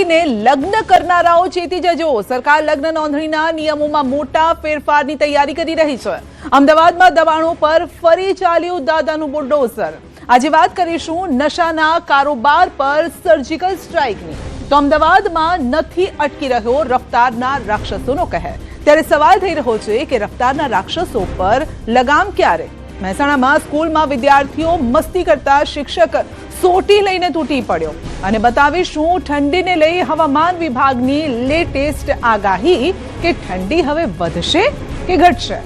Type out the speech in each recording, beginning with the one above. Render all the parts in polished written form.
ભાગીને લગ્ન કરનારાઓ ચેતી જજો। સરકાર લગ્ન નોંધણીના નિયમોમાં મોટા ફેરફારની તૈયારી કરી રહી છે। અમદાવાદમાં દબાણો પર ફરી ચાલ્યું દાદાનું બુલડોઝર। આજે વાત કરીશું નશાના કારોબાર પર સર્જિકલ સ્ટ્રાઇકની। તો અમદાવાદમાં નથી અટકી રહ્યો રફતારના રાક્ષસોનો કહેર। ત્યારે સવાલ થઈ રહ્યો છે કે રફતારના રાક્ષસો પર લગામ ક્યારે? મહેસાણામાં સ્કૂલમાં વિદ્યાર્થીઓ મસ્તી કરતા શિક્ષક સોટી લઈને તૂટી પડ્યો। અને બતાવીશું ઠંડીને લઈ હવામાન વિભાગની લેટેસ્ટ આગાહી કે ઠંડી હવે વધશે કે ઘટશે।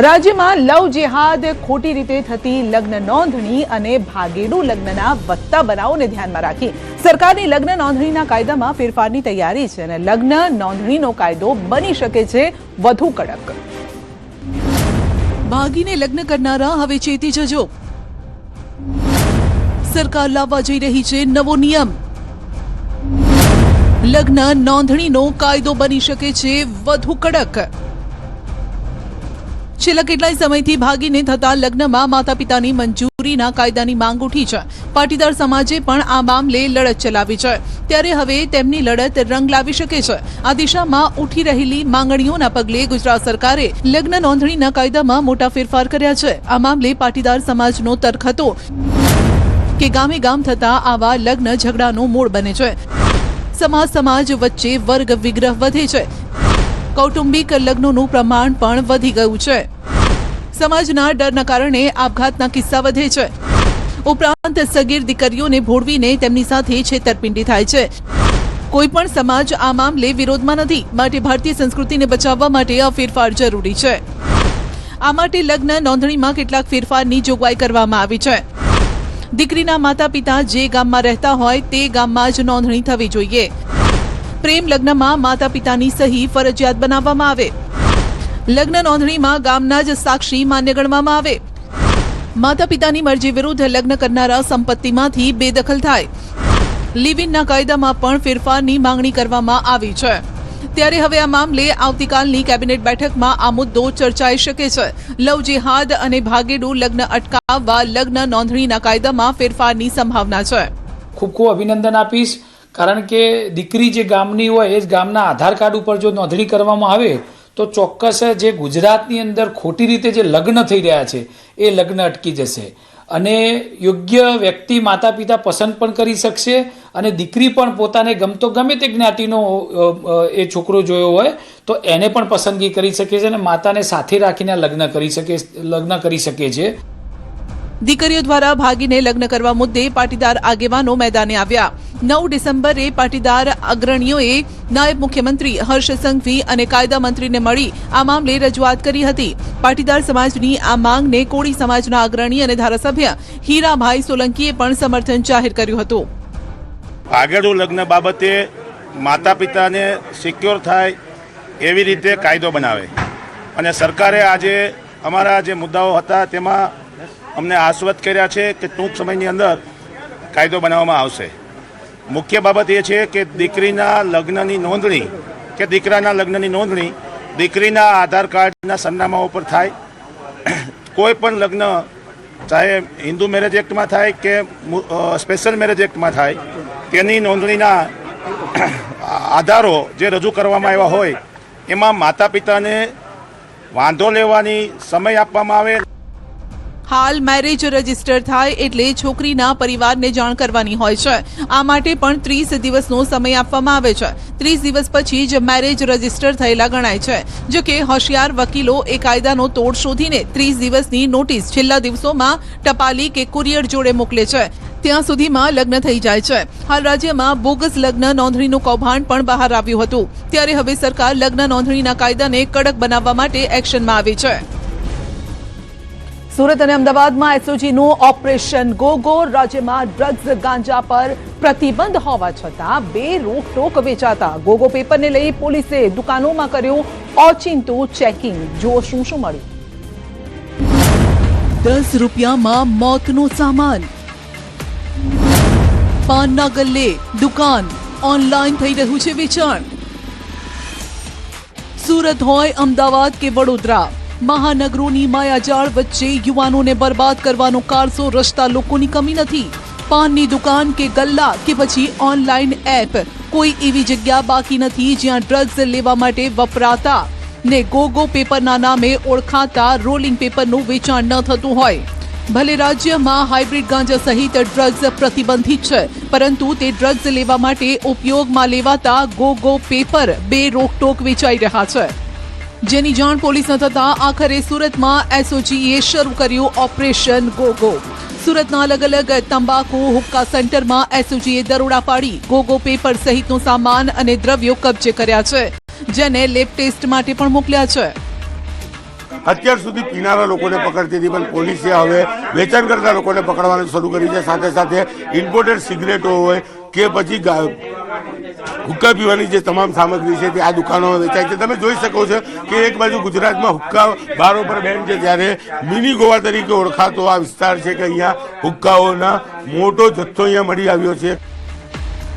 રાજ્યમાં લવ જેહાદ, ખોટી રીતે થતી લગ્ન નોંધણી અને ભાગેડુ લગ્નના વધતા બનાવોને ધ્યાનમાં રાખી સરકારની લગ્ન નોંધણીના કાયદામાં ફેરફારની તૈયારી છે અને લગ્ન નોંધણીનો કાયદો બની શકે છે વધુ કડક। ભાગીને લગ્ન કરનારા હવે ચેતી જજો। સરકાર લાવવા જઈ રહી છે નવો નિયમ। લગ્ન નોંધણીનો કાયદો બની શકે છે વધુ કડક। છેલ્લા કેટલાય સમયથી ભાગીને થતા લગ્નમાં માતા પિતાની મંજૂરીના કાયદાની માંગ ઉઠી છે। પાટીદાર સમાજે પણ આ મામલે લડત ચલાવી છે। ત્યારે હવે તેમની લડત રંગ લાવી શકે છે। આ દિશામાં ઉઠી રહેલી માંગણીઓના પગલે ગુજરાત સરકારે લગ્ન નોંધણીના કાયદામાં મોટા ફેરફાર કર્યા છે। આ મામલે પાટીદાર સમાજનો તર્ક હતો કે ગામે ગામ થતા આવા લગ્ન ઝઘડાનો મૂળ બને છે। સમાજ વચ્ચે વર્ગ વિગ્રહ વધે છે। કૌટુંબિક લગ્નોનું પ્રમાણ પણ વધી ગયું છે। સમાજના ડરના કારણે આપઘાતના કિસ્સા વધે છે। ઉપરાંત સગીર દીકરીઓને ભોળવીને તેમની સાથે છેતરપિંડી થાય છે। કોઈ પણ સમાજ આ મામલે વિરોધમાં નથી, માટે ભારતીય સંસ્કૃતિને બચાવવા માટે આ ફેરફાર જરૂરી છે। આ માટે લગ્ન નોંધણીમાં કેટલાક ફેરફારની જોગવાઈ કરવામાં આવી છે। દીકરીના માતા પિતા જે ગામમાં રહેતા હોય તે ગામમાં જ નોંધણી થવી જોઈએ। પ્રેમ લગ્નમાં માતા પિતાની સહી ફરજિયાત બનાવવામાં આવે। લગ્ન નોંધણીમાં ગામના જ સાક્ષી માન્ય ગણવામાં આવે। માતા પિતાની મરજી વિરુદ્ધ લગ્ન કરનારા સંપત્તિમાંથી બેદખલ થાય। લિવ ઇનના કાયદામાં પણ ફેરફારની માંગણી કરવામાં આવી છે। ત્યારે હવે આ મામલે આવતીકાલની કેબિનેટ બેઠકમાં આ મુદ્દો ચર્ચાઈ શકે છે। લવ જેહાદ અને ભાગેડુ લગ્ન અટકાવવા લગ્ન નોંધણીના કાયદામાં ફેરફારની સંભાવના છે। ખૂબ ખૂબ અભિનંદન આપીશ, કારણ કે દીકરી જે ગામની હોય એ જ ગામના આધાર કાર્ડ ઉપર જો નોંધણી કરવામાં આવે તો ચોક્કસ જે ગુજરાતની અંદર ખોટી રીતે જે લગ્ન થઈ રહ્યા છે એ લગ્ન અટકી જશે અને યોગ્ય વ્યક્તિ માતા પિતા પસંદ પણ કરી શકશે અને દીકરી પણ પોતાને ગમતો ગમે તે જ્ઞાતિનો એ છોકરો જોયો હોય તો એને પણ પસંદગી કરી શકે છે અને માતાને સાથે રાખીને લગ્ન કરી શકે છે। દીકરીઓ દ્વારા ભાગીને લગ્ન કરવા મુદ્દે પાટીદાર આગેવાનો મેદાને આવ્યા। 9 ડિસેમ્બરે પાટીદાર અગ્રણીઓએ નાયબ મુખ્યમંત્રી હર્ષ સંઘવી અને કાયદા મંત્રીને મળી આ મામલે રજૂઆત કરી હતી। પાટીદાર સમાજની આ માંગને કોળી સમાજના અગ્રણી અને ધારાસભ્ય હીરાભાઈ સોલંકીએ પણ સમર્થન જાહેર કર્યું હતું। ભાગેડુ લગ્ન બાબતે માતા પિતાને સિક્યોર થાય એવી રીતે કાયદો બનાવે અને સરકારે આજે અમારા જે મુદ્દાઓ હતા તેમાં અમને આશ્વસ્ત કર્યા છે કે ટૂંક સમયની અંદર કાયદો બનાવવામાં આવશે। મુખ્ય બાબત એ છે કે દીકરીના લગ્નની નોંધણી કે દીકરાના લગ્નની નોંધણી દીકરીના આધાર કાર્ડના સરનામા ઉપર થાય। કોઈ પણ લગ્ન ચાહે હિન્દુ મેરેજ એક્ટમાં થાય કે સ્પેશિયલ મેરેજ એક્ટમાં થાય તેની નોંધણીના આધારો જે રજૂ કરવામાં આવ્યા હોય એમાં માતા પિતાને વાંધો લેવાની સમય આપવામાં આવે। હાલ મેરેજ રજીસ્ટર થાય એટલે છોકરીના પરિવારને જાણ કરવાની હોય છે। આ માટે પણ 30 દિવસનો સમય આપવામાં આવે છે। 30 દિવસ પછી જ મેરેજ રજીસ્ટર થયેલા ગણાય છે। જો કે હોશિયાર વકીલો એ કાયદાનો તોડ શોધીને 30 દિવસની નોટિસ છેલ્લા દિવસોમાં ટપાલી કે કુરિયર જોડે મોકલે છે। ત્યાં સુધીમાં લગ્ન થઈ જાય છે। હાલ રાજ્યમાં બોગસ લગ્ન નોંધણીનું કૌભાંડ પણ બહાર આવ્યું હતું। ત્યારે હવે સરકાર લગ્ન નોંધણીના કાયદાને કડક બનાવવા માટે એક્શનમાં આવી છે। સુરત અને અમદાવાદમાં એસઓજીનું ઓપરેશન ગોગો। રાજ્યમાં ડ્રગ્સ ગાંજા પર પ્રતિબંધ હોવા છતાં બેરોકટોક વેચાતા ગોગો પેપરને લઈ પોલીસે દુકાનોમાં કર્યું ઓચિંતું ચેકિંગ। જો શું મળ્યું? 10 રૂપિયામાં મોતનો સામાન, પાનના ગલ્લે દુકાન, ઓનલાઈન થઈ રહ્યું છે વેચાણ। સુરત હોય અમદાવાદ કે વડોદરા, મહાનગરોની માયાજાળ વચ્ચે યુવાનોને બરબાદ કરવાનો કારસો રચતા લોકોની કમી નથી। પાનની દુકાન કે ગલ્લા કે પછી ઓનલાઈન એપ, કોઈ એવી જગ્યા બાકી નથી જ્યાં ડ્રગ્સ લેવા માટે વપરાતા ને ગોગો પેપરના નામે ઓળખાતા રોલિંગ પેપરનું વેચાણ ન થતું હોય. ભલે રાજ્યમાં હાઇબ્રિડ ગાંજા સહિત ડ્રગ્સ પ્રતિબંધિત છે, પરંતુ તે ડ્રગ્સ લેવા માટે ઉપયોગમાં લેવાતા ગોગો પેપર બે રોકટોક વેચાઈ રહ્યા છે, જેની જાણ પોલીસ ન થતા આખરે સુરતમાં એસઓજીએ શરૂ કર્યું ઓપરેશન ગોગો. સુરતના અલગ અલગ તંબાકુ હુક્કા સેન્ટરમાં એસઓજીએ દરોડા પાડી ગોગો પેપર સહિતનો સામાન અને દ્રવ્યો કબજે કર્યા છે, જેને લેબ ટેસ્ટ માટે પણ મોકલ્યા છે. અત્યાર સુધી પીનારા લોકોને પકડતી હતી, પણ પોલીસે હવે વેચાણ કરતા લોકોને પકડવાનું શરૂ કરી છે. સાથે સાથે ઇમ્પોર્ટેડ સિગરેટો હોય કે પછી હુક્કા પીવાની જે તમામ સામગ્રી છે તે આ દુકાનોમાં વેચાય છે. તમે જોઈ શકો છો કે એક બાજુ ગુજરાતમાં હુક્કા બારો પર બેન છે, ત્યારે મિની ગોવા તરીકે ઓળખાતો આ વિસ્તાર છે કે અહીંયા હુક્કાઓના મોટો જથ્થો અહીંયા મળી આવ્યો છે.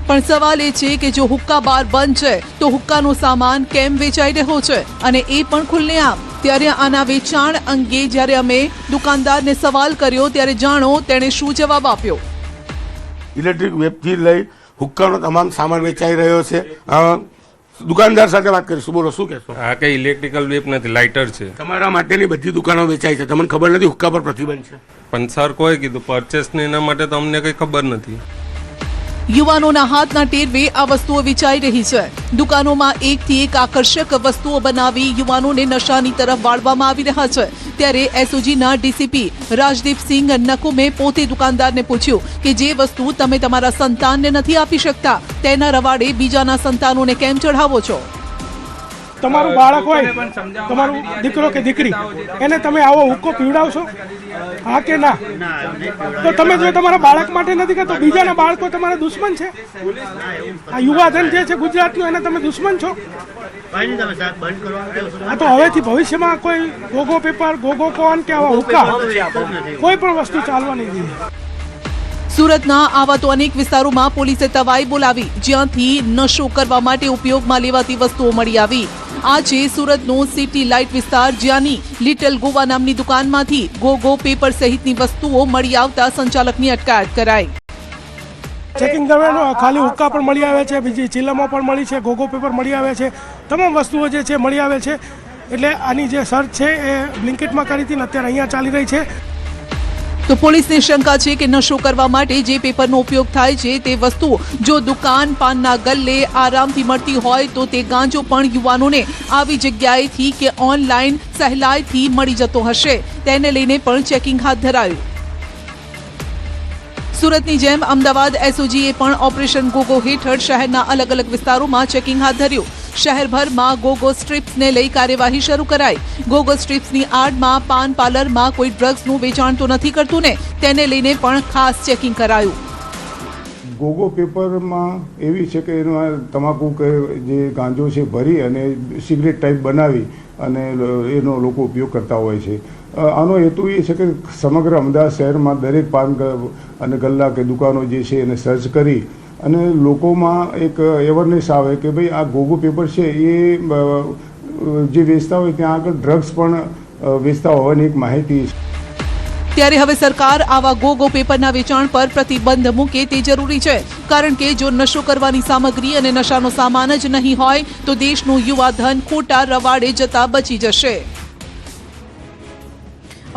પણ સવાલ એ છે કે જો હુક્કા બાર બંધ છે તો હુક્કાનો સામાન કેમ વેચાઈ રહ્યો છે, અને એ પણ ખુલ્લેઆમ. ત્યારે આના વેચાણ અંગે જ્યારે અમે દુકાનદારને સવાલ કર્યો ત્યારે જાણો તેણે શું જવાબ આપ્યો. ઇલેક્ટ્રિક વેપથી લઈ હુક્કાનો તમામ સામાન વેચાઈ રહ્યો છે. દુકાનદાર સાથે વાત કરીશું. બોલો, શું કહેશો? આ કઈ ઇલેક્ટ્રિકલ વેપ નથી, લાઇટર છે. તમારા માટેની બધી દુકાનો વેચાય છે, તમને ખબર નથી હુક્કા પર પ્રતિબંધ છે? પણ સર કોઈ કીધું પરચેસ ને એના માટે તો અમને કઈ ખબર નથી. યુવાનોના હાથના ટેરવે આ વસ્તુઓ વેચાઈ રહી છે. દુકાનોમાં એકથી એક આકર્ષક વસ્તુઓ બનાવી યુવાનોને નશાની તરફ વાળવામાં આવી રહ્યા છે. ત્યારે એસઓજીના ડીસીપી રાજદીપસિંહ નકુમે પોતે દુકાનદારને પૂછ્યું કે જે વસ્તુ તમે તમારા સંતાનને નથી આપી શકતા તેના રવાડે બીજાના સંતાનોને કેમ ચઢાવો છો? તમારું બાળક હોય, તમારું દીકરો કે દીકરી, એને તમે આવો હુક્કો પીવડાવશો? હા કે ના? તો તમે જો તમારા બાળક માટે નથી કરતો, બીજાના બાળકો તમારા દુશ્મન છે. આ યુવાધન જે છે ગુજરાતનું, એને તમે દુશ્મન છો. આ તો હવેથી ભવિષ્યમાં કોઈ ગોગો પેપર, ગોગો કોન કે આવા હુક્કા કોઈ પણ વસ્તુ ચાલવા નહીં દીધી. સુરતના આવા તો અનેક વિસ્તારોમાં પોલીસે તવાઈ બોલાવી, જ્યાંથી નશો કરવા માટે ઉપયોગમાં લેવાતી વસ્તુઓ મળી આવી. આ છે સુરતનો સિટી લાઇટ વિસ્તાર, જ્યાંની લિટલ ગોવા નામની દુકાનમાંથી ગોગો પેપર સહિતની વસ્તુઓ મળી આવતા સંચાલકની અટકાયત કરાઈ. ચેકિંગ દરમિયાન ખાલી હુક્કા પણ મળી આવે છે, બીજી ચિલ્લમો પણ મળી છે, ગોગો પેપર મળી આવે છે, તમામ વસ્તુઓ જે છે મળી આવે છે. એટલે આની જે સર્ચ છે એ બ્લિંકિટમાં કરી હતી ને અત્યારે અહીંયા ચાલી રહી છે. તો પોલીસને શંકા છે કે નશો કરવા માટે જે પેપરનો ઉપયોગ થાય છે તે વસ્તુ જો દુકાન પાનના ગલ્લે આરામથી મળતી હોય તો તે ગાંજો પણ યુવાનોને આવી જગ્યાએથી કે ઓનલાઈન સહેલાઈથી મળી જતો હશે. તેને લઈને પણ ચેકિંગ હાથ ધરાયું. સુરતની જેમ અમદાવાદ એસઓજીએ પણ ઓપરેશન ગોગો હેઠળ શહેરના અલગ અલગ વિસ્તારોમાં ચેકિંગ હાથ ધર્યું. શહેરભરમાં ગોગો સ્ટ્રીપ્સને લઈ કાર્યવાહી શરૂ કરાઈ. ગોગો સ્ટ્રીપ્સની આડમાં પાન પાર્લરમાં કોઈ ડ્રગ્સનું વેચાણ તો નથી કરતું ને, તેને લઈને પણ ખાસ ચેકિંગ કરાયું. ગોગો પેપરમાં એવી છે કે એનો તમાકુ કે જે ગાંજો છે ભરી અને સિગરેટ ટાઈપ બનાવી અને એનો લોકો ઉપયોગ કરતા હોય છે. આનો હેતુ એ છે કે સમગ્ર અમદાવાદ શહેરમાં દરેક પાન અને ગલ્લા કે દુકાનો જે છે એને સર્ચ કરી અને લોકોમાં એક અવેરનેસ આવે કે ભાઈ આ ગોગો પેપર છે એ જે વેચતા હોય ત્યાં આગળ ડ્રગ્સ પણ વેચતા હોવાની એક માહિતી છે. ત્યારે હવે સરકાર આવા ગોગો પેપરના વેચાણ પર પ્રતિબંધ મૂકે તે જરૂરી છે, કારણ કે જો નશો કરવાની સામગ્રી અને નશાનો સામાન જ નહીં હોય તો દેશનું યુવાધન ખોટા રવાડે જતા બચી જશે.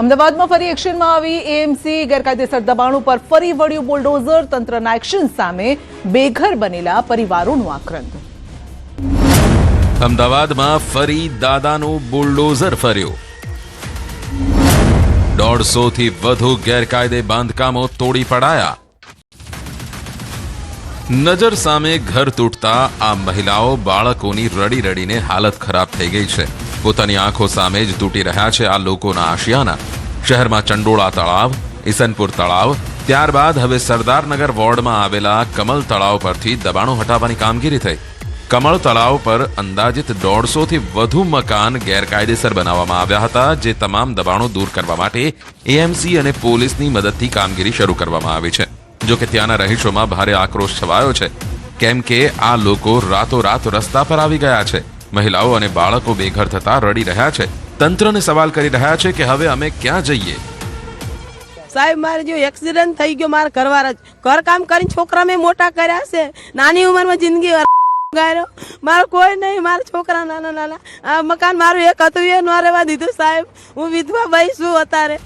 અમદાવાદમાં ફરી એક્શનમાં આવી એએમસી. ગેરકાયદેસર દબાણો પર ફરી વળ્યું બુલડોઝર. તંત્રના એક્શન સામે બેઘર બનેલા પરિવારોનું આક્રંદ. અમદાવાદમાં ફરી દાદાનું બુલડોઝર ફર્યું. 150 થી વધુ ગેરકાયદે બાંધકામો તોડી પડાયા. નજર સામે ઘર તૂટતા આ મહિલાઓ બાળકોની રડી રડીને હાલત ખરાબ થઈ ગઈ છે. પોતાની આંખો સામે જ તૂટી રહ્યા છે આ લોકોના આશિયાના. શહેરમાં ચંડોળા તળાવ, ઈસનપુર તળાવ, ત્યારબાદ હવે સરદારનગર વોર્ડમાં આવેલા કમલ તળાવ પરથી દબાણો હટાવવાની કામગીરી થઈ. કમળ તળાવ પર અંદાજિત 150 થી વધુ મકાન ગેરકાયદેસર બનાવવામાં આવ્યા હતા, જે તમામ દબાણો દૂર કરવા માટે એએમસી અને પોલીસની મદદથી કામગીરી શરૂ કરવામાં આવી છે. જો કે ત્યાંના રહીશોમાં ભારે આક્રોશ છવાયો છે, કેમ કે આ લોકો રાતોરાત રસ્તા પર આવી ગયા છે. મહિલાઓ અને બાળકો બેઘર થતા રડી રહ્યા છે. તંત્રને સવાલ કરી રહ્યા છે કે હવે અમે ક્યાં જઈએ. સાહેબ મારે જો એક્સિડન્ટ થઈ ગયો, મારા ઘરવાળા ઘર કામ કરીને છોકરા મેં મોટા કર્યા છે, નાની ઉંમરમાં જિંદગી ગાયો, મારો કોઈ નહીં, મારા છોકરા નાના નાના, આ મકાન મારું એક હતું એ ન રહેવા દીધું સાહેબ, હું વિધવા ભાઈ છું અત્યારે.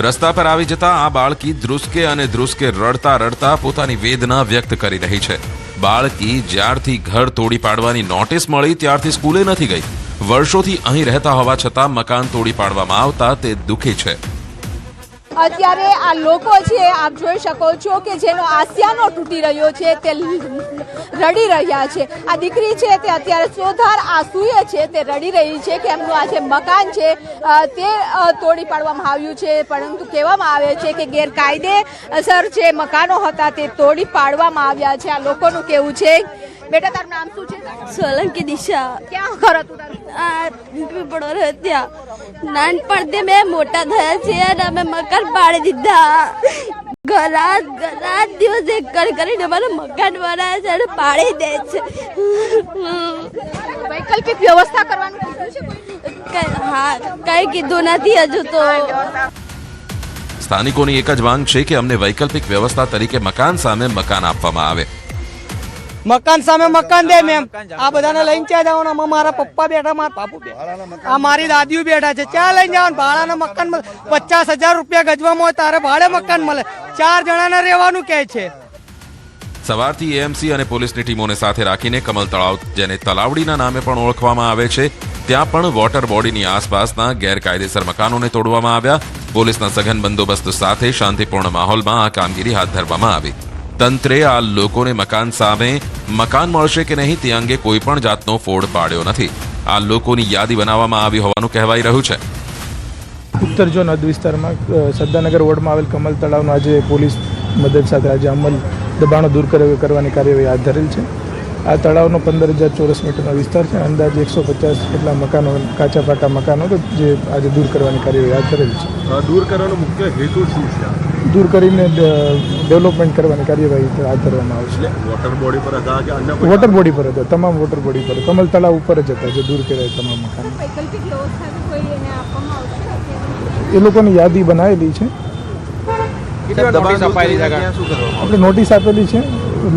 રસ્તા પર આવી જતા આ બાળકી ધ્રુસકે અને ધ્રુસકે રડતા રડતા પોતાની વેદના વ્યક્ત કરી રહી છે. બાળકી જ્યારથી ઘર તોડી પાડવાની નોટિસ મળી ત્યારથી સ્કૂલે નથી ગઈ. વર્ષોથી અહીં રહેતા હોવા છતાં મકાન તોડી પાડવામાં આવતા તે દુઃખી છે. અત્યારે આ લોકો છે, આપ જોઈ શકો છો કે જેનો આસિયાનો તૂટી રહ્યો છે તે રડી રહ્યા છે. આ દીકરી છે તે અત્યારે ચોધાર આંસુએ છે, તે રડી રહી છે કે એમનું આ જે મકાન છે તે તોડી પાડવામાં આવ્યું છે, પરંતુ કહેવામાં આવે છે કે ગેરકાયદેસર જે મકાનો હતા તે તોડી પાડવામાં આવ્યા છે. આ લોકોનું કહેવું છે. બેટા તારું નામ શું છે? સોલંકી દિશા. ક્યાં ઘર હતું તારું? પડો રહે ત્યાં. નાનપણથી મેં મોટા થયા છે અને અમે મકાન પાડી દીધા. રાત દિવસ એક કરીને અમારે મકાન બનાવે છે અને પાડી દે છે. વૈકલ્પિક વ્યવસ્થા કરવાનું કીધું છે? હા, કઈ કીધું નથી હજુ તો. સ્થાનિકોની એક જ માંગ છે કે અમને વૈકલ્પિક વ્યવસ્થા તરીકે મકાન સામે મકાન આપવામાં આવે. મકાન સામે મકાન દે મેમ. આ બધાને લઈને ક્યાં જવાનું? મારા પપ્પા બેઠા, મારા બાપુ બેઠા, આ મારી દાદીઓ બેઠા છે. ક્યાં લઈને જવાનું? ભાડાના મકાન 50,000 રૂપિયા ગજવામાં હોય તારે ભાડે મકાન મળે. 4 જણાને રહેવાનું કહે છે. સવારથી એએમસી અને પોલીસની ટીમોને સાથે રાખીને કમલ તળાવ, જેને તલાવડીના નામે પણ ઓળખવામાં આવે છે, ત્યાં પણ વોટર બોડીની આસપાસના ગેરકાયદેસર મકાનોને તોડવામાં આવ્યા. પોલીસના સઘન બંદોબસ્ત સાથે શાંતિપૂર્ણ માહોલમાં આ કામગીરી હાથ ધરવામાં આવી. તંત્રે આ લોકોને મકાન સામે મકાન મળશે કે નહીં તે અંગે કોઈ પણ જાતનો ફોડ પાડ્યો નથી. આ લોકોની યાદી બનાવવામાં આવી હોવાનું કહેવાઈ રહ્યું છે. ઉત્તર ઝોન હદ વિસ્તારમાં સરદારનગર વોર્ડમાં આવેલ કમલ તળાવનો આજે પોલીસ મદદ સાથે આજે અમલ દબાણો દૂર કરવાની કાર્યવાહી હાથ ધરેલ છે. આ તળાવનો 15,000 ચોરસ મીટરનો વિસ્તાર છે. અંદાજે 150 જેટલા મકાનો, કાચા પાકા મકાનો જે આજે દૂર કરવાની કાર્યવાહી હાથ ધરેલ છે. દૂર કરવાનો મુખ્ય હેતુ શું છે? દૂર કરીને ડેવલપમેન્ટ કરવાની કાર્યવાહી હાથ ધરવામાં આવશે. વોટર બોડી પર હતા કે અન્ય વોટર બોડી પર હતા, તમામ વોટર બોડી પર, કમલ તળાવ ઉપર જ હતા જે દૂર કર્યા તમામ મકાનો. વૈકલ્પિક વ્યવસ્થા કોઈ એને આપવામાં આવશે? એ લોકોની યાદી બનાવેલી છે. આપણે નોટિસ આપેલી છે.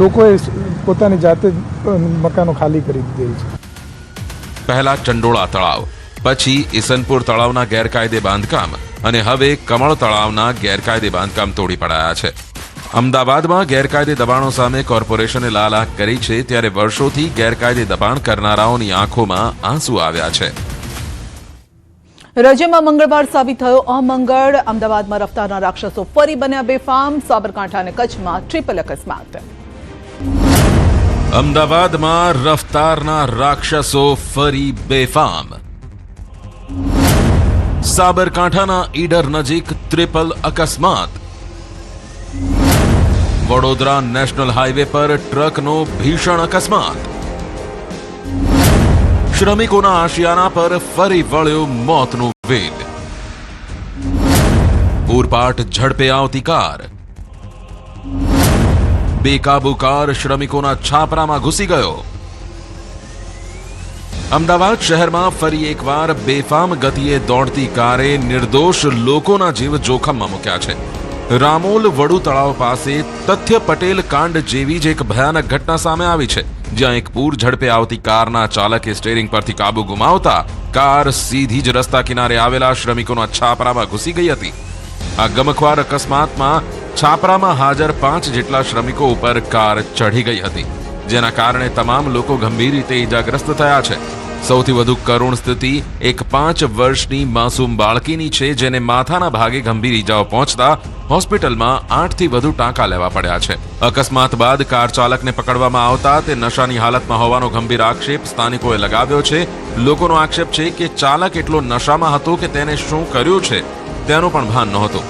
લોકોએ પોતાની જાતે મકાનો ખાલી કરી દીધેલ છે. પહેલા ચંડોળા તળાવ, પછી ઈસનપુર તળાવના ગેરકાયદે બાંધકામ અને હવે કમળ તળાવના ગેરકાયદે બાંધકામ તોડી પડાયા છે. અમદાવાદમાં ગેરકાયદે દબાણો સામે કોર્પોરેશને લાલ આંખ કરી છે, ત્યારે વર્ષોથી ગેરકાયદે દબાણ કરનારાઓની આંખોમાં આંસુ આવ્યા છે. રાજ્યમાં મંગળવાર સાબિત થયો અમંગળ. અમદાવાદમાં રફતારના રાક્ષસો ફરી બન્યા બેફામ. સાબરકાંઠા અને કચ્છમાં ટ્રિપલ અકસ્માત. અમદાવાદમાં રફતારના રાક્ષસો ફરી બેફામ. સાબરકાંઠાના ઈડર નજીક ટ્રિપલ અકસ્માત. વડોદરા નેશનલ હાઈવે પર ટ્રકનો ભીષણ અકસ્માત. શ્રમિકોના આશિયાના પર ફરી વળ્યો મોતનો વેગ. પૂરપાટ ઝડપે આવતી કાર. બેકાબુ કાર શ્રમિકોના છાપરામાં ઘૂસી ગયો. અમદાવાદ શહેરમાં ફરી એકવાર બેફામ ગતિએ દોડતી કારે નિર્દોષ લોકોના જીવ જોખમમાં મૂક્યા છે. રામોલ વડુ તળાવ પાસે તથ્ય પટેલ કાંડ જેવી જ એક ભયાનક ઘટના સામે આવી છે, જ્યાં એક પૂર ઝડપે આવતી કારના ચાલકે સ્ટીયરિંગ પરથી કાબુ ગુમાવતા કાર સીધી જ રસ્તા કિનારે આવેલા શ્રમિકોના છાપરામાં ઘૂસી ગઈ હતી. આ ગમખ્વાર અકસ્માતમાં છાપરામાં હાજર 5 જેટલા શ્રમિકો ઉપર કાર ચઢી ગઈ હતી, જેના કારણે તમામ લોકો ગંભીર રીતે ઈજાગ્રસ્ત થયા છે. સૌથી વધુ કરુણ સ્થિતિ એક 5 વર્ષની માસૂમ બાળકીની છે, જેને માથાના ભાગે ગંભીર ઈજાઓ પહોંચતા હોસ્પિટલમાં 8 થી વધુ ટાંકા લેવા પડ્યા છે. અકસ્માત બાદ કાર ચાલકને પકડવામાં આવતા તે નશાની હાલતમાં હોવાનો ગંભીર આક્ષેપ સ્થાનિકોએ લગાવ્યો છે. લોકોનો આક્ષેપ છે કે ચાલક એટલો નશામાં હતો કે તેને શું કર્યું છે તેનું પણ ભાન નહોતું.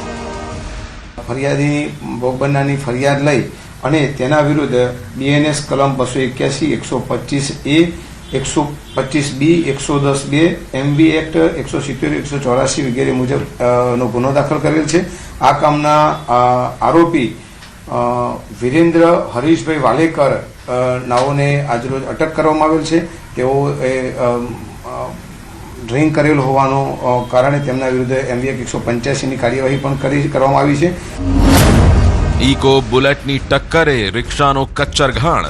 ફરિયાદી ભોગ બનનારની ફરિયાદ લઈ અને તેના વિરુદ્ધ બીએનએસ કલમ 281, 125A, 125B, 110B, MB act 170, 184 વગેરે મુજબ નો ગુનો દાખલ કરેલ છે. આ કામના આરોપી વિરેન્દ્ર હરીશભાઈ વાલેકર નાઓને આજરોજ અટક કરવામાં આવેલ છે. તેઓ ડ્રિંક કરેલ હોવાનો કારણે તેમના વિરુદ્ધ MV Act 185ની કાર્યવાહી પણ કરવામાં આવી છે. ઇકો બુલેટની ટક્કરે રિક્ષાનો કચ્ચર ઘાણ,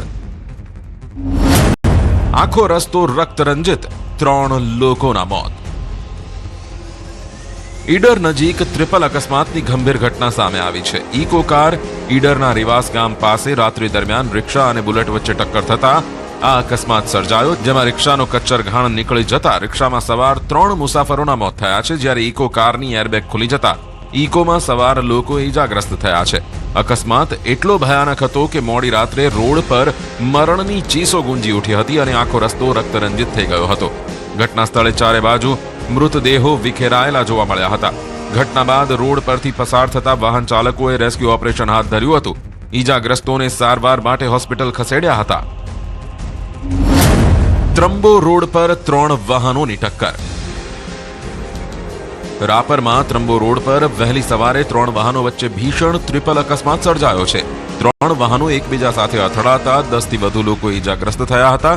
આખો રસ્તો રક્તરંજિત, 3 લોકોના મોત. ઈડર નજીક ટ્રિપલ અકસ્માતની ગંભીર ઘટના સામે આવી છે. ઇકો કાર ઈડરના રિવાસ ગામ પાસે રાત્રિ દરમિયાન રિક્ષા અને બુલેટ વચ્ચે ટક્કર થતા આ અકસ્માત સર્જાયો, જેમાં રિક્ષાનો કચ્ચર ઘાણ નીકળી જતા રિક્ષામાં સવાર 3 મુસાફરોના મોત થયા છે, જ્યારે ઇકો કારની એરબેગ ખુલી જતા ઇકોમાં સવાર લોકો ઇજાગ્રસ્ત થયા છે. અકસ્માત એટલો ભયાનક હતો કે મોડી રાત્રે રોડ પર મરણની ચીસો ગુંજી ઉઠી હતી અને આખો રસ્તો રક્તરંજિત થઈ ગયો હતો. ઘટના સ્થળે ચારે બાજુ મૃતદેહો વિખેરાયેલા જોવા મળ્યા હતા. ઘટના બાદ રોડ પરથી પસાર થતા વાહન ચાલકોએ રેસ્ક્યુ ઓપરેશન હાથ ધર્યું હતું. ઇજાગ્રસ્તોને સારવાર માટે હોસ્પિટલ ખસેડ્યા હતા. ત્રંબો રોડ પર 3 વાહનોની ટક્કર. રાપરમાં ત્રંબો રોડ પર વહેલી સવારે 3 વાહનો વચ્ચે ભીષણ ટ્રિપલ અકસ્માત સર્જાયો છે. 3 વાહનો એકબીજા સાથે અથડાતા 10 થી વધુ લોકો ઇજાગ્રસ્ત થયા હતા.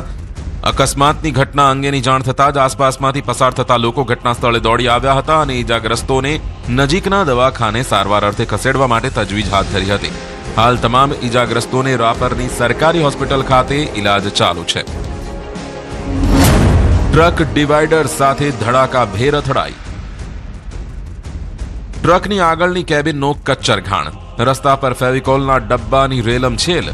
અકસ્માતની ઘટના અંગેની જાણ થતાં જ આસપાસમાંથી પસાર થતા લોકો ઘટના સ્થળે દોડી આવ્યા હતા અને ઇજાગ્રસ્તોને નજીકના દવાખાને સારવાર અર્થે ખસેડવા માટે તજવીજ હાથ ધરી હતી. હાલ તમામ ઇજાગ્રસ્તોને રાપરની સરકારી હોસ્પિટલ ખાતે ઇલાજ ચાલુ છે. ટ્રક ડિવાઈડર સાથે ધડાકાભેર અથડાઈ. ટ્રકની આગળની કેબિનનો કચ્ચર ઘાણ, રસ્તા પર ફેવિકોલના ડબ્બાની રેલમછેલ.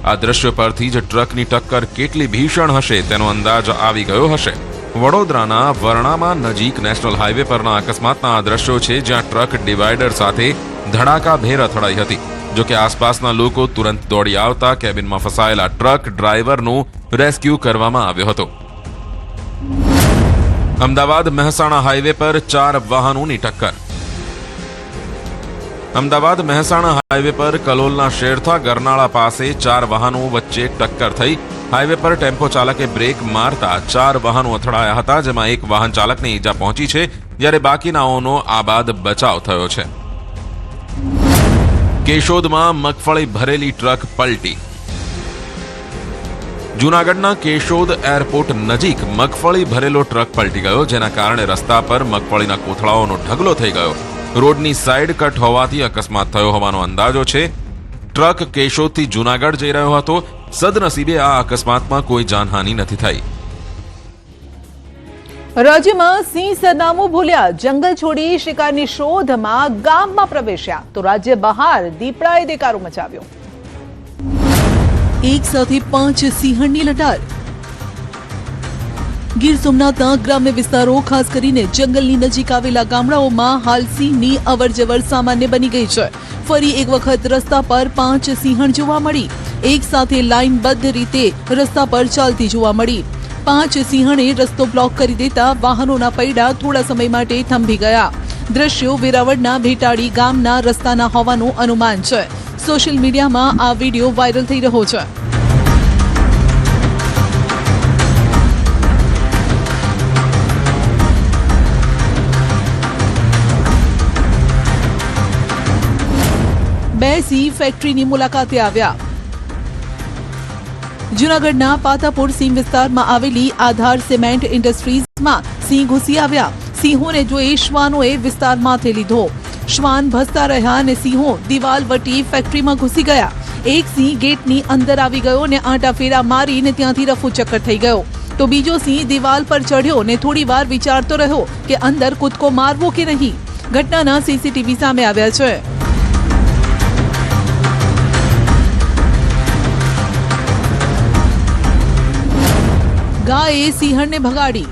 આ દ્રશ્યો પરથી જ ટ્રકની ટક્કર કેટલી ભીષણ હશે તેનો અંદાજ આવી ગયો હશે. વડોદરાના વરણામાં નજીક નેશનલ હાઈવે પરના અકસ્માતના આ દ્રશ્યો છે, જ્યાં ટ્રક ડિવાઈડર સાથે ધડાકાભેર અથડાઈ હતી. જોકે આસપાસના લોકો તુરંત દોડી આવતા કેબિનમાં ફસાયેલા ટ્રક ડ્રાઈવરનું રેસ્ક્યુ કરવામાં આવ્યો હતો. અમદાવાદ મહેસાણા હાઈવે પર 4 વાહનોની ટક્કર. અમદાવાદ મહેસાણા હાઈવે પર કલોલના શેરથા ગરનાળા પાસે 4 વાહનો વચ્ચે ટક્કર થઈ. હાઈવે પર ટેમ્પો ચાલકે બ્રેક મારતા 4 વાહનો અથડાયા હતા, જેમાં એક વાહન ચાલકને ઈજા પહોંચી છે, જ્યારે બાકીનાઓનો આબાદ બચાવ થયો છે. કેશોદમાં મગફળી ભરેલી ટ્રક પલટી. જૂનાગઢના કેશોદ એરપોર્ટ નજીક મગફળી ભરેલો ટ્રક પલટી ગયો, જેના કારણે રસ્તા પર મગફળીના કોથળાઓનો ઢગલો થઈ ગયો. રોડની સાઈડ કટ હોવાથી અકસ્માત થયો હોવાનો અંદાજો છે. ટ્રક કેશોદથી જૂનાગઢ જઈ રહ્યો હતો. સદનસીબે આ અકસ્માતમાં કોઈ જાનહાનિ નથી થઈ. રાજ્યમાં સિંહ સરનામું ભૂલ્યા, જંગલ છોડી શિકારની શોધમાં ગામમાં પ્રવેશ્યા તો રાજ્ય બહાર દીપડાએ દેકારો મચાવ્યો. એક સાથે 5 સિંહણની લટાર. ગીર સોમનાથના ગ્રામ્ય વિસ્તારો, ખાસ કરીને જંગલની નજીક આવેલા ગામડાઓમાં હાલ સિંહની અવરજવર સામાન્ય બની ગઈ છે. ફરી એક વખત રસ્તા પર 5 સિંહણ જોવા મળી. એક સાથે લાઇનબદ્ધ રીતે રસ્તા પર ચાલતી જોવા મળી. 5 સિંહણે રસ્તો બ્લોક કરી દેતા વાહનોના પૈડા થોડા સમય માટે થંભી ગયા. દ્રશ્યો વેરાવળના ભેટાડી ગામના રસ્તાના હોવાનું અનુમાન છે. સોશિયલ મીડિયામાં આ વિડીયો વાયરલ થઈ રહ્યો છે. બે સિંહ ફેક્ટરીની મુલાકાતે આવ્યા. જૂનાગઢના પાતાપુર સિંહ વિસ્તારમાં આવેલી આધાર સિમેન્ટ ઇન્ડસ્ટ્રીઝમાં સિંહ ઘૂસી આવ્યા. સિંહોને જોઈ શ્વાનોએ વિસ્તાર માથે લીધો. શ્વાન ભસતા રહ્યા અને સિંહો દિવાલ વટી ફેક્ટરીમાં ઘૂસી ગયા. એક સિંહ ગેટની અંદર આવી ગયો અને આંટા ફેરા મારીને ત્યાંથી રફુચક્કર થઈ ગયો. તો બીજો સિંહ દિવાલ પર ચઢ્યો ને થોડી વાર વિચારતો રહ્યો કે અંદર કૂદકો મારવો કે નહીં. ઘટનાના સીસીટીવી સામે આવ્યા છે. ગાયે સિંહણને ભગાડી.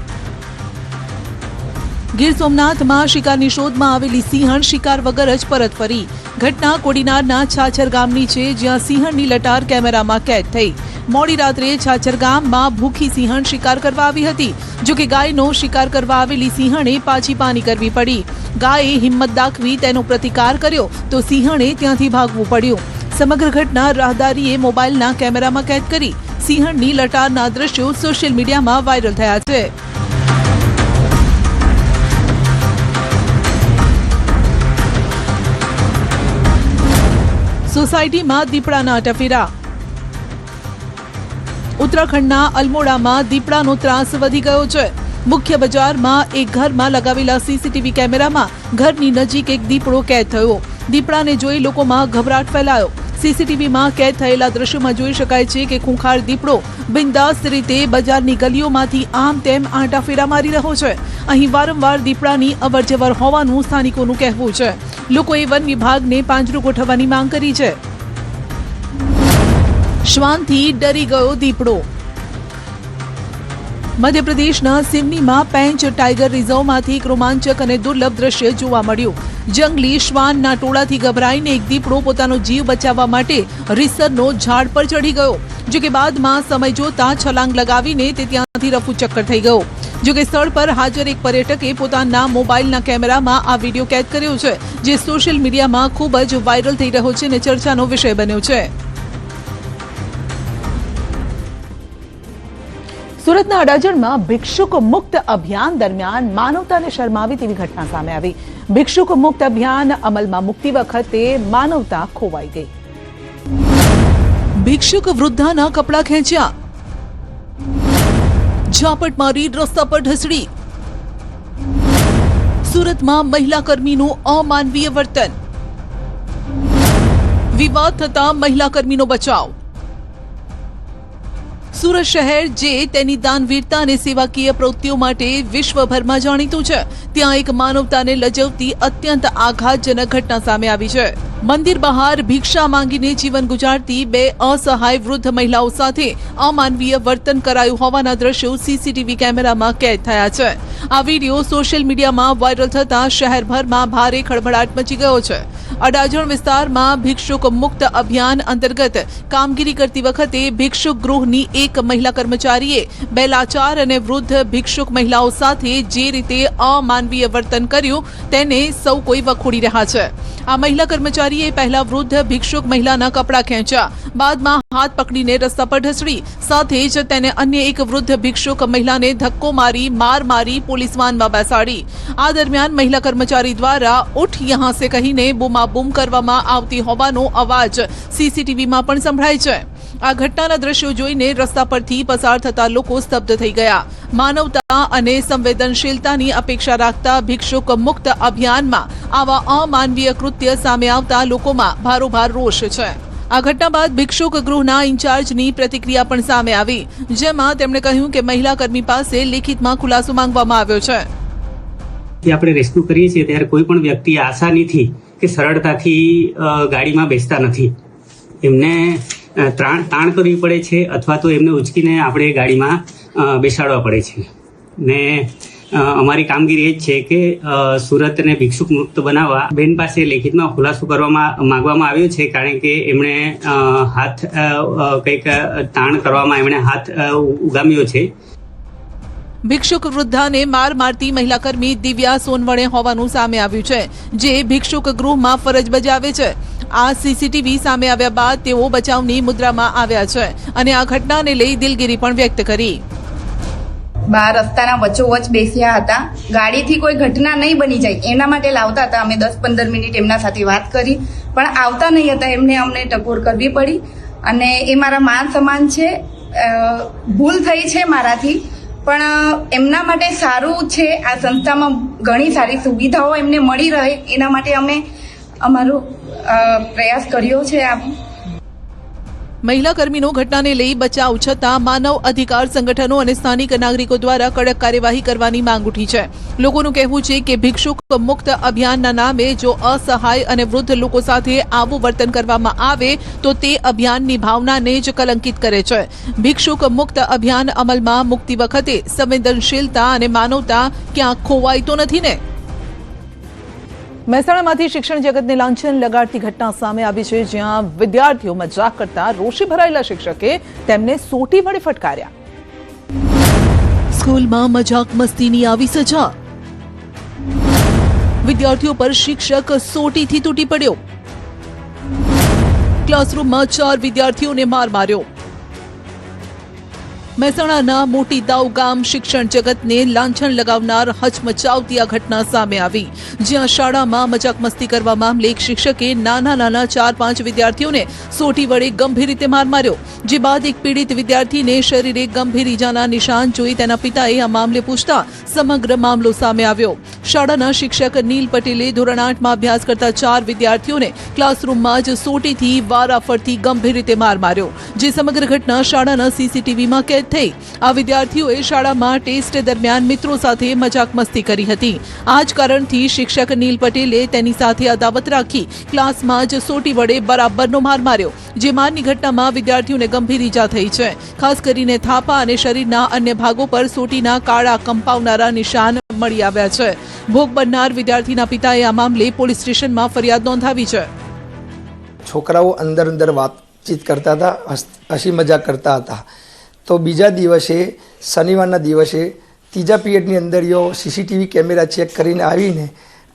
ગીર સોમનાથમાં શિકારની શોધમાં આવેલી સિંહણ શિકાર વગર જ પરત ફરી. ઘટના કોડીનારના છાછર ગામની છે, જ્યાં સિંહણની લટાર કેમેરામાં કેદ થઈ. મોડી રાત્રે છાછર ગામમાં ભૂખી સિંહણ શિકાર કરવા આવી હતી. જોકે ગાયનો શિકાર કરવા આવેલી સિંહણે પાછી પાની કરવી પડી. ગાયે હિંમત દાખવી તેનો પ્રતિકાર કર્યો તો સિંહણે ત્યાંથી ભાગવું પડ્યું. સમગ્ર ઘટના રાહદારીએ મોબાઈલના કેમેરામાં કેદ કરી. સિંહણની લટારના દ્રશ્યો સોશિયલ મીડિયામાં વાયરલ થયા છે. સોસાયટીમાં દીપડાના અટફેરા. ઉત્તરાખંડના અલમોડામાં દીપડાનો ત્રાસ વધી ગયો છે. મુખ્ય બજારમાં એક ઘરમાં લગાવેલા સીસીટીવી કેમેરામાં ઘરની નજીક એક દીપડો કેદ થયો. દીપડાને જોઈ લોકોમાં ગભરાટ ફેલાયો. સીસીટીવીમાં કેદ થયેલા દ્રશ્યોમાં જોઈ શકાય છે કે ખૂંખાર દીપડો બિંદાસ્ત રીતે બજારની ગલીઓમાંથી આમ તેમ આંટા ફેરા મારી રહ્યો છે. અહીં વારંવાર દીપડાની અવરજવર હોવાનું સ્થાનિકોનું કહેવું છે. લોકોએ વન વિભાગને પાંજરું ગોઠવવાની માંગ કરી છે. શ્વાનથી ડરી ગયો દીપડો. મધ્યપ્રદેશના સિવનીમાં પેંચ ટાઈગર રિઝર્વમાંથી એક રોમાંચક અને દુર્લભ દ્રશ્ય જોવા મળ્યું. જંગલી શ્વાનના ટોળાથી ગભરાઈને એક દીપડો પોતાનો જીવ બચાવવા માટે રીસરનો ઝાડ પર ચડી ગયો. જો કે બાદમાં સમય જોતા છલાંગ લગાવીને તે ત્યાંથી રફુચક્કર થઈ ગયો. જો કે સ્થળ પર હાજર એક પર્યટકે પોતાના મોબાઈલના કેમેરામાં આ વિડીયો કેદ કર્યો છે, જે સોશિયલ મીડિયામાં ખૂબ જ વાયરલ થઈ રહ્યો છે અને ચર્ચાનો વિષય બન્યો છે. સુરતના અડાજણમાં ભિક્ષુક મુક્ત અભિયાન દરમિયાન માનવતાને શરમાવી તેવી ઘટના સામે આવી. ભિક્ષુક મુક્ત અભિયાન અમલમાં મૂકતી વખતે માનવતા ખોવાઈ ગઈ. ભિક્ષુક વૃદ્ધાના કપડા ખેંચ્યા, ઝાપટ મારી રસ્તા પર ઢસડી. સુરતમાં મહિલા કર્મીનું અમાનવીય વર્તન, વિવાદ થતા મહિલા કર્મીનો બચાવ. સુરત શહેર જે તેની દાનવીરતા અને સેવાકીય પ્રવૃત્તિઓ માટે વિશ્વભરમાં જાણીતું છે, ત્યાં એક માનવતાને લજવતી અત્યંત આઘાતજનક ઘટના સામે આવી છે. મંદિર બહાર ભિક્ષા માંગીને જીવન ગુજારતી બે અસહાય વૃદ્ધ મહિલાઓ સાથે અમાનવીય વર્તન કરાયું હોવાના દ્રશ્યો સીસીટીવી કેમેરામાં કેદ થયા છે. આ વિડીયો સોશિયલ મીડિયામાં વાયરલ થતા શહેરભરમાં ભારે ખળભળાટ મચી ગયો છે. અડાજણ વિસ્તારમાં ભિક્ષુક મુક્ત અભિયાન અંતર્ગત કામગીરી કરતી વખતે ભિક્ષુક ગૃહની એક મહિલા કર્મચારીએ બે લાચાર અને વૃદ્ધ ભિક્ષુક મહિલાઓ સાથે જે રીતે અમાનવીય વર્તન કર્યું તેને સૌ કોઈ વખોડી રહ્યા છે. આ મહિલા કર્મચારીએ પહેલા વૃદ્ધ ભિક્ષુક મહિલાના કપડા ખેંચ્યા, બાદમાં હાથ પકડીને રસ્તા પર ઢસડી, સાથે જ તેને અન્ય એક વૃદ્ધ ભિક્ષુક મહિલાને ધક્કો મારી મારી પોલીસ વાનમાં બેસાડી. આ દરમિયાન મહિલા કર્મચારી દ્વારા ઉઠ યહાં સે કહીને બૂમાબૂમ કરવામાં આવતી હોવાનો અવાજ સીસીટીવીમાં પણ સંભળાય છે. આ ઘટનાના દ્રશ્યો જોઈને રસ્તા પરથી પસાર થતા લોકો સ્તબ્ધ થઈ ગયા. માનવતા અને સંવેદનશીલતાની અપેક્ષા રાખતા ભિક્ષુક મુક્ત અભિયાનમાં આવા અમાનવીય કૃત્ય સામે આવતા લોકોમાં ભારોભાર રોષ છે. આ ઘટના બાદ ભિક્ષુક ગૃહના ઇન્ચાર્જની પ્રતિક્રિયા પણ સામે આવી, જેમાં તેમણે કહ્યું કે મહિલા કર્મી પાસે લેખિતમાં ખુલાસો માંગવામાં આવ્યો છે. આપણે રેસ્ક્યુ કરીએ છીએ ત્યારે કોઈ પણ વ્યક્તિ આસાનીથી કે સરળતાથી ગાડીમાં બેસતા નથી. એમને તાણ કરવી પડે છે અથવા તો એમને ઉચકીને આપણે ગાડીમાં બેસાડવા પડે છે. ને અમારી કામગીરી એ જ છે કે સુરતને ભિક્ષુક મુક્ત બનાવવા બેન પાસે લેખિતમાં ખુલાસો માંગવામાં આવ્યો છે, કારણ કે એમણે હાથ કંઈક તાણ કરવામાં એમણે હાથ ઉગામ્યો છે. ભિક્ષુક વૃદ્ધાને મારતી મહિલા કર્મી દિવ્યા સોનવણે હોવાનું સામે આવ્યું છે, જે ભિક્ષુક ગૃહમાં ફરજ બજાવે છે. આ સીસીટીવી સામે આવ્યા બાદ તેઓ બચાવની મુદ્રામાં આવ્યા છે અને આ ઘટનાને લઈ દિલગીરી પણ વ્યક્ત કરી. બહાર રસ્તાના વચ્ચોવચ બેસ્યા હતા. ગાડીથી કોઈ ઘટના નહીં બની જાય એના માટે લાવતા હતા. અમે 10-15 મિનિટ એમના સાથે વાત કરી, પણ આવતા નહીં હતા. અમને ટકોર કરવી પડી અને એ મારા માન સમાન છે. ભૂલ થઈ છે મારાથી, પણ એમના માટે સારું છે. આ સંસ્થામાં ઘણી સારી સુવિધાઓ એમને મળી રહે એના માટે અમે અમારો પ્રયાસ કર્યો છે. મહિલા કર્મીનો ઘટનાને લઈ બચાવ છતાં માનવ અધિકાર સંગઠનો અને સ્થાનિક નાગરિકો દ્વારા કડક કાર્યવાહી કરવાની માંગ ઉઠી છે. લોકોનું કહેવું છે કે ભિક્ષુક મુક્ત અભિયાનના નામે જો અસહાય અને વૃદ્ધ લોકો સાથે આવું વર્તન કરવામાં આવે તો તે અભિયાનની ભાવનાને જ કલંકિત કરે છે. ભિક્ષુક મુક્ત અભિયાન અમલમાં મૂકતી વખતે સંવેદનશીલતા અને માનવતા ક્યાંક ખોવાય તો નથી ને? મહેસાણામાંથી શિક્ષણ જગતને લાંછન લગાડતી ઘટના સામે આવી છે, જ્યાં વિદ્યાર્થીઓ મજાક કરતા રોષે ભરાયેલા શિક્ષકે તેમને સોટી વડે ફટકાર્યા. સ્કૂલમાં મજાક મસ્તીની આવી સજા, વિદ્યાર્થીઓ પર શિક્ષક સોટીથી તૂટી પડ્યો. ક્લાસરૂમમાં 4 વિદ્યાર્થીઓને માર માર્યો. મહેસાણાના મોટી દાઉ ગામ શિક્ષણ જગતને લાંછન લગાવનાર હચમચાવતી આ ઘટના સામે આવી, જ્યાં શાળામાં મજાક મસ્તી કરવા મામલે એક શિક્ષકે નાના 4-5 વિદ્યાર્થીઓને સોટી વડે ગંભીર રીતે માર માર્યો, જે બાદ એક પીડિત વિદ્યાર્થીને શરીરે ગંભીર ઈજાના નિશાન જોઈ તેના પિતાએ આ મામલે પૂછતા સમગ્ર મામલો સામે આવ્યો. શાળાના શિક્ષક નીલ પટેલે ધોરણ 8માં અભ્યાસ કરતા 4 વિદ્યાર્થીઓને ક્લાસરૂમમાં જ સોટીથી વારાફરતી ગંભીર રીતે માર માર્યો, જે સમગ્ર ઘટના શાળાના સીસીટીવીમાં કેદ થઈ. આ વિદ્યાર્થીઓએ શાળામાં ટેસ્ટ દરમિયાન મિત્રો સાથે મજાક મસ્તી કરી હતી. આ જ કારણથી શિક્ષક નીલ પટેલે તેની સાથે અદાવત રાખી ક્લાસમાં જ સોટી વડે બરાબરનો માર માર્યો, જે મારની ઘટનામાં વિદ્યાર્થીઓને ગંભીર ઈજા થઈ છે. ખાસ કરીને થાપા અને શરીરના અન્ય ભાગો પર સોટીના કાળા કંપાવનારા નિશાન મળી આવ્યા છે. ભોગ બનનાર વિદ્યાર્થીના પિતાએ આ મામલે પોલીસ સ્ટેશનમાં ફરિયાદ નોંધાવી છે. છોકરાઓ અંદર વાતચીત કરતા હતા, હસી મજાક કરતા હતા. તો બીજા દિવસે શનિવારના દિવસે ત્રીજા પીરિયડની અંદર સીસીટીવી કેમેરા ચેક કરીને આવીને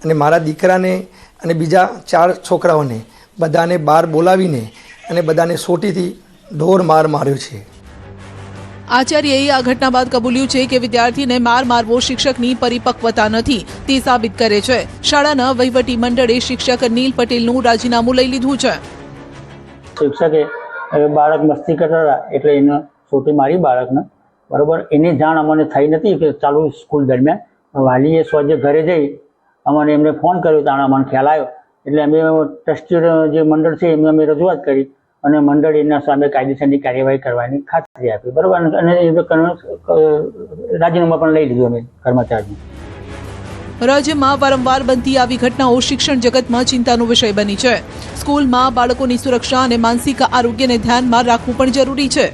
અને મારા દીકરાને અને બીજા 4 છોકરાઓને બધાને બહાર બોલાવીને અને બધાને સોટીથી ઢોર માર માર્યો છે. આચાર્યએ આ ઘટના બાદ કબૂલ્યું છે કે વિદ્યાર્થીને માર મારવો શિક્ષકની પરિપક્વતા નથી તે સાબિત કરે છે. શાળાના વહીવટી મંડળે શિક્ષક નીલ પટેલનું રાજીનામું લઈ લીધું છે. શિક્ષકે બાળક મસ્તી કરતા હતા એટલે એને સોટી મારી બાળકને, બરોબર. એની જાણ અમને થઈ નથી કે ચાલુ સ્કૂલ દરમિયાન. વાલીએ સોજે ઘરે જઈ એમને ફોન કર્યો, ત્યારે અમને ખ્યાલ આવ્યો. એટલે અમે ટ્રસ્ટી જે મંડળ છે એમને અમે રજૂઆત કરી અને મંડળ એના સામે કાયદેસરની કાર્યવાહી કરવાની ખાતરી આપી, બરોબર. અને રાજીનામું પણ લઈ લીધું અમે કર્મચારીનું. રાજ્યમાં વારંવાર બનતી આવી ઘટનાઓ શિક્ષણ જગતમાં ચિંતાનો વિષય બની છે. સ્કૂલમાં બાળકોની સુરક્ષા અને માનસિક આરોગ્યને ધ્યાનમાં રાખવું પણ જરૂરી છે.